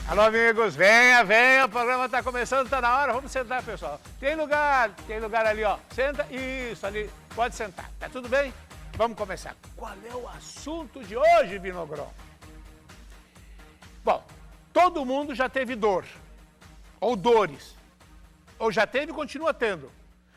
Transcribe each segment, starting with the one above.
Alô, amigos, venha, venha, o programa está começando, está na hora, vamos sentar, pessoal. Tem lugar ali, ó, senta, isso, ali, pode sentar, tá tudo bem? Vamos começar. Qual é o assunto de hoje, Vinogron? Bom, todo mundo já teve dor, ou dores, ou já teve e continua tendo.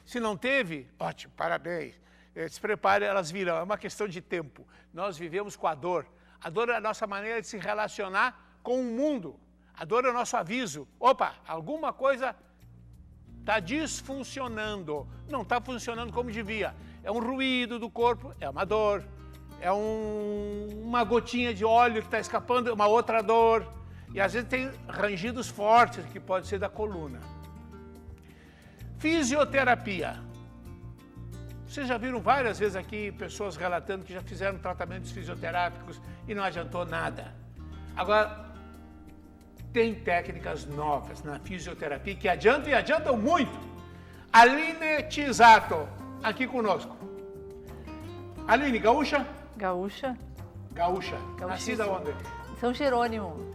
Se não teve, ótimo, parabéns, se prepare, elas virão, é uma questão de tempo. Nós vivemos com a dor é a nossa maneira de se relacionar com o mundo. A dor é o nosso aviso. Opa, alguma coisa está disfuncionando. Não está funcionando como devia. É um ruído do corpo, é uma dor. É uma gotinha de óleo que está escapando, é uma outra dor. E às vezes tem rangidos fortes, que pode ser da coluna. Fisioterapia. Vocês já viram várias vezes aqui pessoas relatando que já fizeram tratamentos fisioterápicos e não adiantou nada. Agora, tem técnicas novas na fisioterapia que adiantam e adiantam muito. Aline Tisato, aqui conosco. Aline, gaúcha? Gaúcha. Gaúcha. Nascida onde? São Jerônimo.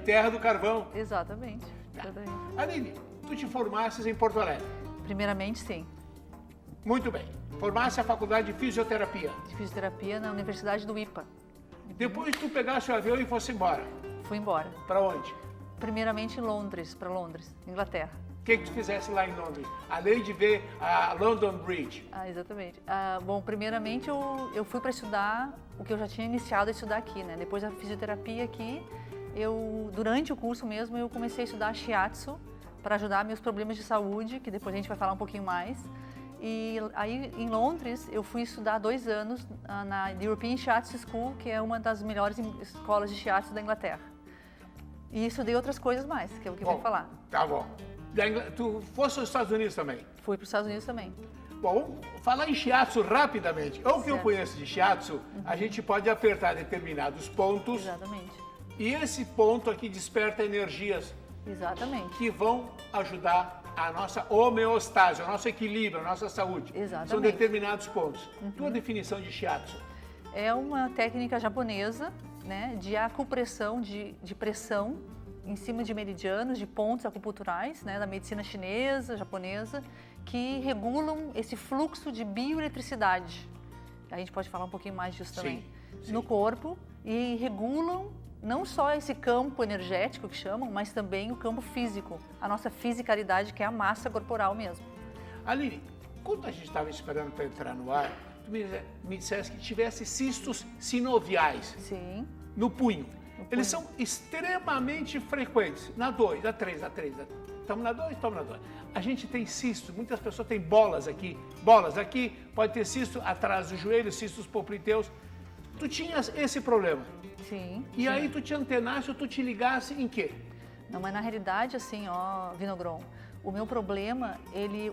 Terra do Carvão. Exatamente. Tá. Aline, tu te formasses em Porto Alegre? Primeiramente, sim. Muito bem. Formasse a faculdade de fisioterapia? De fisioterapia na Universidade do IPA. Depois tu pegasse o avião e fosse embora? Fui embora. Para onde? Primeiramente em Londres, para Londres, Inglaterra. O que tu fizesse lá em Londres? Além de ver a London Bridge. Exatamente. Bom, primeiramente eu fui para estudar o que eu já tinha iniciado a estudar aqui, né? Depois da fisioterapia aqui, durante o curso mesmo, eu comecei a estudar Shiatsu para ajudar meus problemas de saúde, que depois a gente vai falar um pouquinho mais. E aí, em Londres, eu fui estudar 2 anos na European Shiatsu School, que é uma das melhores escolas de Shiatsu da Inglaterra. E estudei outras coisas mais, que é o que eu vou falar. Tá bom. Tu fosse aos Estados Unidos também? Fui para os Estados Unidos também. Bom, falar em Shiatsu rapidamente. O que eu conheço de Shiatsu, a gente pode apertar determinados pontos. Exatamente. E esse ponto aqui desperta energias. Exatamente. Que vão ajudar a nossa homeostase, o nosso equilíbrio, a nossa saúde. Exatamente. São determinados pontos. Tua definição de Shiatsu? É uma técnica japonesa, né, de acupressão, de pressão em cima de meridianos, de pontos acupunturais, né, da medicina chinesa, japonesa, que regulam esse fluxo de bioeletricidade. A gente pode falar um pouquinho mais disso também. Sim. No corpo, e regulam não só esse campo energético que chamam, mas também o campo físico, a nossa fisicalidade, que é a massa corporal mesmo. Aline, quando a gente estava esperando para entrar no ar, tu me disseste que tivesse cistos sinoviais. Sim. No punho. Eles são extremamente frequentes. Na 2, na 3, na 3. Estamos na 2, estamos na 2. A gente tem cistos, muitas pessoas têm bolas aqui. Bolas aqui, pode ter cisto atrás do joelho, cistos popliteus. Tu tinhas esse problema. Sim. E aí tu te antenasse ou tu te ligasse em quê? Não, mas na realidade, assim, Vinogron, o meu problema,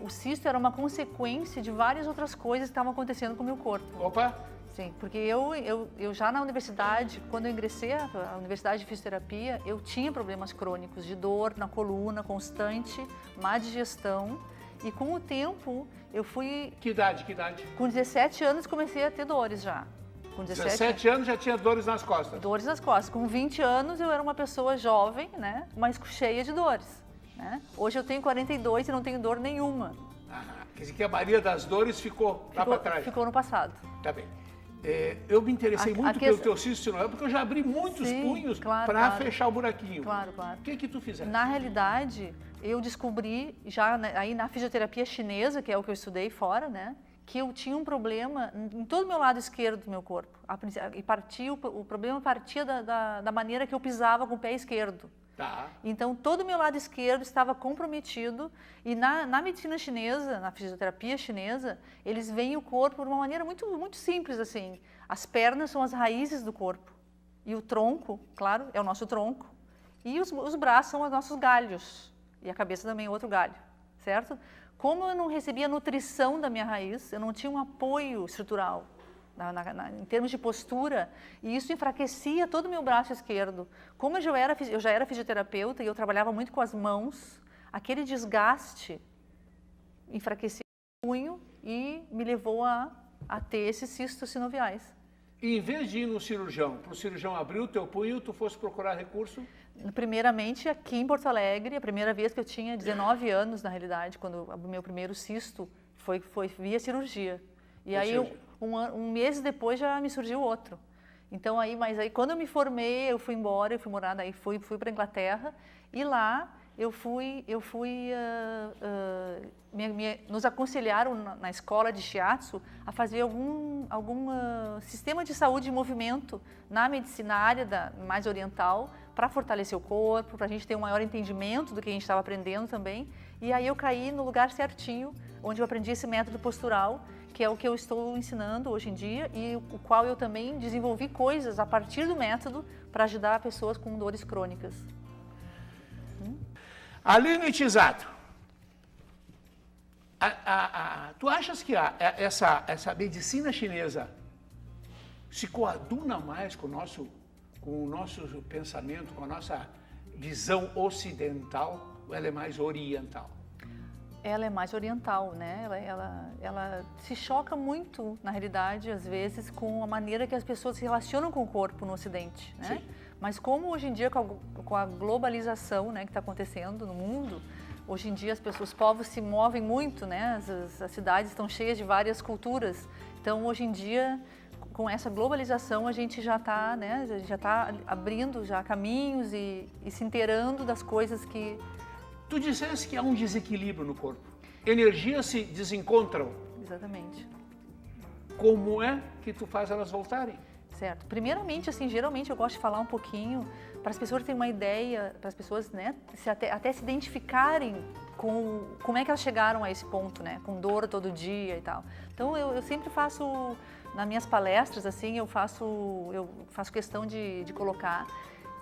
o cisto era uma consequência de várias outras coisas que estavam acontecendo com o meu corpo. Opa! Sim, porque eu já na universidade, quando eu ingressei à Universidade de Fisioterapia, eu tinha problemas crônicos de dor na coluna constante, má digestão, e com o tempo eu fui... Que idade? Com 17 anos comecei a ter dores já. Com 17 anos já tinha dores nas costas? Dores nas costas. Com 20 anos eu era uma pessoa jovem, né, mas cheia de dores. Né? Hoje eu tenho 42 e não tenho dor nenhuma. Quer dizer que a maioria das dores ficou lá para trás? Ficou no passado. Tá bem. Eu me interessei muito pelo teu cisto sinovial, porque eu já abri muitos punhos para fechar o buraquinho. Claro, claro. O que tu fizeste? Na realidade, eu descobri já aí na fisioterapia chinesa, que é o que eu estudei fora, né, que eu tinha um problema em todo o meu lado esquerdo do meu corpo. E o problema partia da maneira que eu pisava com o pé esquerdo. Tá. Então, todo o meu lado esquerdo estava comprometido e na medicina chinesa, na fisioterapia chinesa, eles veem o corpo de uma maneira muito, muito simples, assim. As pernas são as raízes do corpo e o tronco, claro, é o nosso tronco, e os braços são os nossos galhos e a cabeça também é outro galho, certo? Como eu não recebia nutrição da minha raiz, eu não tinha um apoio estrutural, em termos de postura, e isso enfraquecia todo o meu braço esquerdo. Como eu já era fisioterapeuta e eu trabalhava muito com as mãos, aquele desgaste enfraquecia o punho e me levou a ter esses cistos sinoviais. E em vez de ir no cirurgião, para o cirurgião abrir o teu punho, tu fosse procurar recurso? Primeiramente, aqui em Porto Alegre, a primeira vez que eu tinha 19 anos, na realidade, quando o meu primeiro cisto foi via cirurgia. E aí, um mês depois, já me surgiu outro. Então, mas aí quando eu me formei, eu fui embora, eu fui morar, daí fui para a Inglaterra, e lá nos aconselharam na escola de shiatsu a fazer algum sistema de saúde em movimento na medicina, área mais oriental, para fortalecer o corpo, para a gente ter um maior entendimento do que a gente estava aprendendo também. E aí eu caí no lugar certinho, onde eu aprendi esse método postural, que é o que eu estou ensinando hoje em dia e o qual eu também desenvolvi coisas a partir do método para ajudar pessoas com dores crônicas. Aline Tisato, tu achas que essa medicina chinesa se coaduna mais com o nosso pensamento, com a nossa visão ocidental, ou ela é mais oriental? Ela é mais oriental, né? Ela se choca muito, na realidade, às vezes, com a maneira que as pessoas se relacionam com o corpo no Ocidente, né? Sim. Mas como hoje em dia, com a globalização, né, que está acontecendo no mundo, hoje em dia os povos se movem muito, né? As cidades estão cheias de várias culturas. Então, hoje em dia, com essa globalização, a gente já está, né, abrindo já caminhos e se inteirando das coisas que... Tu disseste que há um desequilíbrio no corpo. Energias se desencontram. Exatamente. Como é que tu faz elas voltarem? Certo. Primeiramente, assim, geralmente eu gosto de falar um pouquinho para as pessoas terem uma ideia, para as pessoas, né, até se identificarem com como é que elas chegaram a esse ponto, né, com dor todo dia e tal. Então, eu sempre faço, nas minhas palestras, assim, eu faço questão de colocar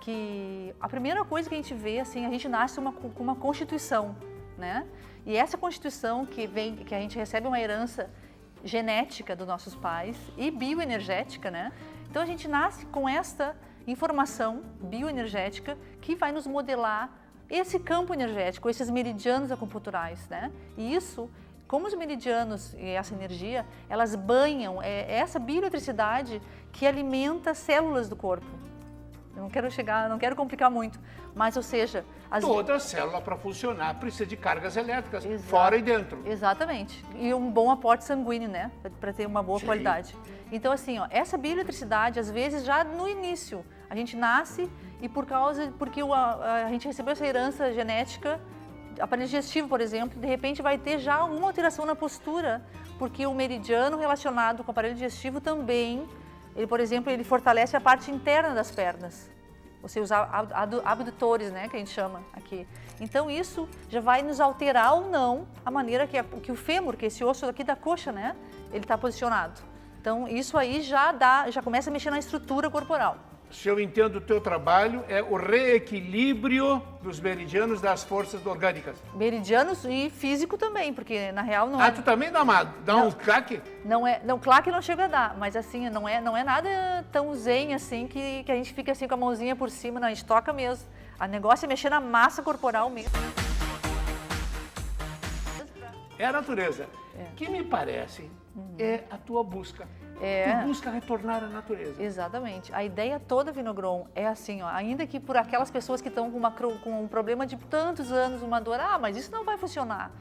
que a primeira coisa que a gente vê, assim, a gente nasce com uma constituição, né? E essa constituição que a gente recebe uma herança genética dos nossos pais e bioenergética, né? Então a gente nasce com esta informação bioenergética que vai nos modelar esse campo energético, esses meridianos acupunturais, né? E isso, como os meridianos e essa energia, elas banham essa bioeletricidade que alimenta células do corpo. Eu não quero complicar muito, mas, ou seja... Toda célula para funcionar precisa de cargas elétricas, fora e dentro. Exatamente. E um bom aporte sanguíneo, né? Para ter uma boa qualidade. Então, assim, essa bioeletricidade, às vezes, já no início, a gente nasce e porque a gente recebeu essa herança genética, aparelho digestivo, por exemplo, de repente vai ter já uma alteração na postura, porque o meridiano relacionado com o aparelho digestivo também... Ele, por exemplo, ele fortalece a parte interna das pernas, ou seja, os abdutores, né, que a gente chama aqui. Então, isso já vai nos alterar ou não a maneira que o fêmur, que é esse osso aqui da coxa, né, ele está posicionado. Então, isso aí já começa a mexer na estrutura corporal. Se eu entendo o teu trabalho, é o reequilíbrio dos meridianos das forças orgânicas. Meridianos e físico também, porque na real não é... tu também dá um claque? Não, claque não chega a dar, mas assim, não é nada tão zen assim que a gente fica assim com a mãozinha por cima, não, a gente toca mesmo. O negócio é mexer na massa corporal mesmo. É a natureza. Que me parece é a tua busca. Tu busca retornar à natureza. Exatamente. A ideia toda, Vinogron, é assim, ó, ainda que por aquelas pessoas que estão com um problema de tantos anos, uma dor, mas isso não vai funcionar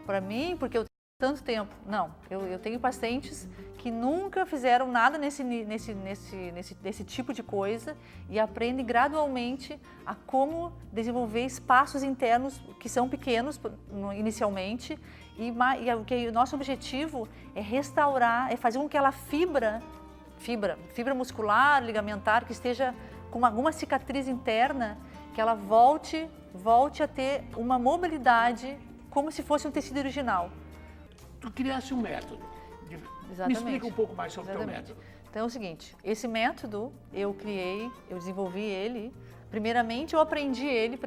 para mim, porque eu tenho tanto tempo. Não, eu tenho pacientes que nunca fizeram nada nesse tipo de coisa e aprendem gradualmente a como desenvolver espaços internos que são pequenos inicialmente e o nosso objetivo é restaurar, é fazer com que ela fibra muscular, ligamentar, que esteja com alguma cicatriz interna, que ela volte a ter uma mobilidade como se fosse um tecido original. Tu criasse um método. Exatamente. Me explica um pouco mais sobre o teu método. Então é o seguinte, esse método eu desenvolvi ele, primeiramente eu aprendi ele,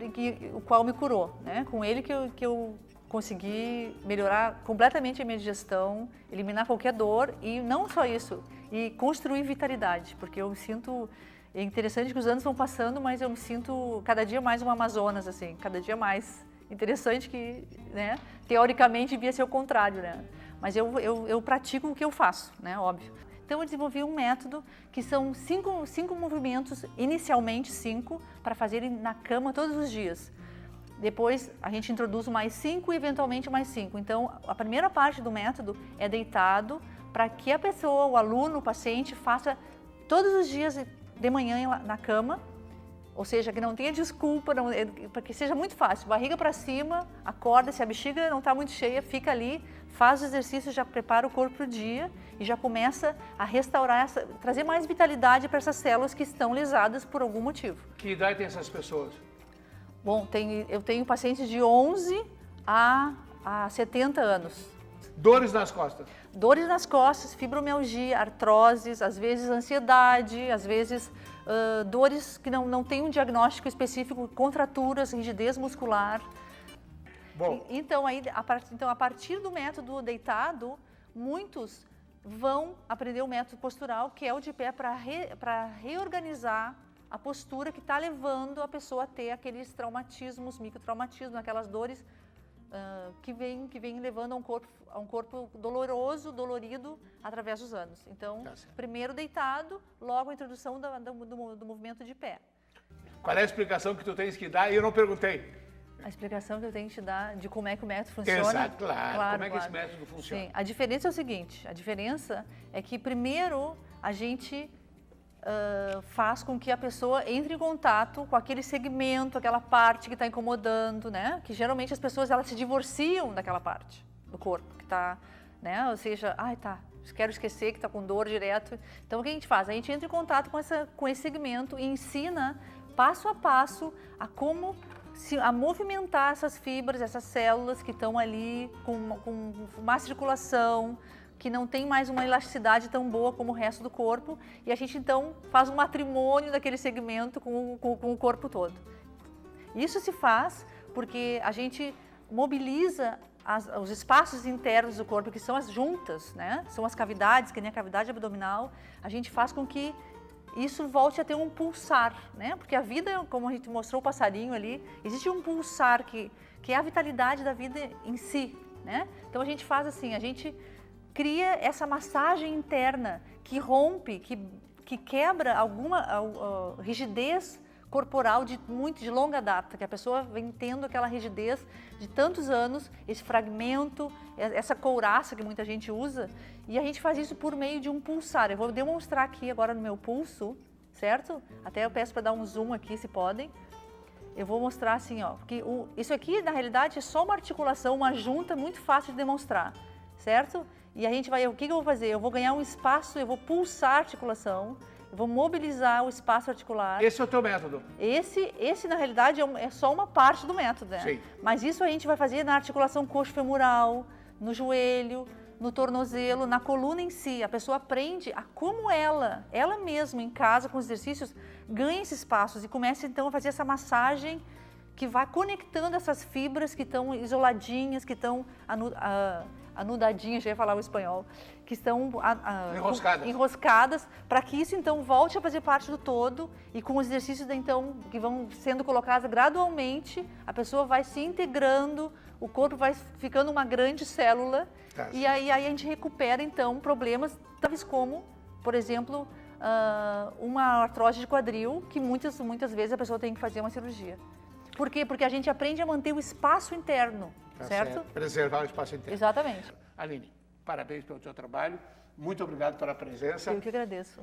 o qual me curou, né? Com ele que eu consegui melhorar completamente a minha digestão, eliminar qualquer dor e não só isso, e construir vitalidade, porque eu me sinto... É interessante que os anos vão passando, mas eu me sinto cada dia mais uma Amazonas, assim, cada dia mais interessante que, né, teoricamente devia ser o contrário, né? Mas eu pratico o que eu faço, né, óbvio. Então eu desenvolvi um método que são cinco movimentos, inicialmente 5, para fazerem na cama todos os dias. Depois a gente introduz mais 5 e eventualmente mais 5. Então a primeira parte do método é deitado para que a pessoa, o aluno, o paciente faça todos os dias de manhã na cama. Ou seja, que não tenha desculpa, para que seja muito fácil. Barriga para cima, acorda, se a bexiga não está muito cheia, fica ali, faz o exercício, já prepara o corpo para o dia e já começa a restaurar, trazer mais vitalidade para essas células que estão lesadas por algum motivo. Que idade tem essas pessoas? Bom, eu tenho pacientes de 11 a 70 anos. Dores nas costas? Dores nas costas, fibromialgia, artroses, às vezes ansiedade, às vezes dores que não têm um diagnóstico específico, contraturas, rigidez muscular. Bom. Então, a partir do método deitado, muitos vão aprender o método postural, que é o de pé, para reorganizar a postura que está levando a pessoa a ter aqueles traumatismos, microtraumatismos, aquelas dores que vem levando a um corpo doloroso, dolorido, através dos anos. Então, primeiro deitado, logo a introdução do movimento de pé. Qual é a explicação que tu tens que dar? E eu não perguntei. A explicação que eu tenho que te dar de como é que o método funciona. Exato, claro. Como é que esse método funciona? Sim, a diferença é o seguinte, a diferença é que primeiro a gente faz com que a pessoa entre em contato com aquele segmento, aquela parte que está incomodando, né? Que geralmente as pessoas elas se divorciam daquela parte do corpo que está, né? Ou seja, quero esquecer que está com dor direto. Então o que a gente faz? A gente entra em contato com esse segmento e ensina passo a passo a movimentar essas fibras, essas células que estão ali com má circulação, que não tem mais uma elasticidade tão boa como o resto do corpo, e a gente então faz um matrimônio daquele segmento com o corpo todo. Isso se faz porque a gente mobiliza os espaços internos do corpo, que são as juntas, né? São as cavidades, que nem a cavidade abdominal, a gente faz com que isso volte a ter um pulsar, né? Porque a vida, como a gente mostrou o passarinho ali, existe um pulsar que é a vitalidade da vida em si, né? Então a gente faz assim, a gente cria essa massagem interna que rompe, que quebra alguma rigidez corporal de longa data, que a pessoa vem tendo aquela rigidez de tantos anos, esse fragmento, essa couraça que muita gente usa, e a gente faz isso por meio de um pulsar. Eu vou demonstrar aqui agora no meu pulso, certo? Até eu peço para dar um zoom aqui, se podem. Eu vou mostrar assim, ó, porque isso aqui, na realidade, é só uma articulação, uma junta muito fácil de demonstrar, certo? E a gente vai, o que eu vou fazer? Eu vou ganhar um espaço, eu vou pulsar a articulação, eu vou mobilizar o espaço articular. Esse é o teu método? Esse na realidade, é só uma parte do método, né? Sim. Mas isso a gente vai fazer na articulação coxo-femoral, no joelho, no tornozelo, na coluna em si. A pessoa aprende a como ela mesma, em casa, com os exercícios, ganha esses passos e começa então a fazer essa massagem que vai conectando essas fibras que estão isoladinhas, que estão anudadinhas, já ia falar o espanhol, que estão enroscadas, para que isso então volte a fazer parte do todo, e com os exercícios então que vão sendo colocados gradualmente, a pessoa vai se integrando, o corpo vai ficando uma grande célula, e aí a gente recupera então problemas tais como, por exemplo, uma artrose de quadril, que muitas vezes a pessoa tem que fazer uma cirurgia. Por quê? Porque a gente aprende a manter o espaço interno, certo? Preservar o espaço interno. Exatamente. Aline, parabéns pelo teu trabalho. Muito obrigado pela presença. Eu que agradeço.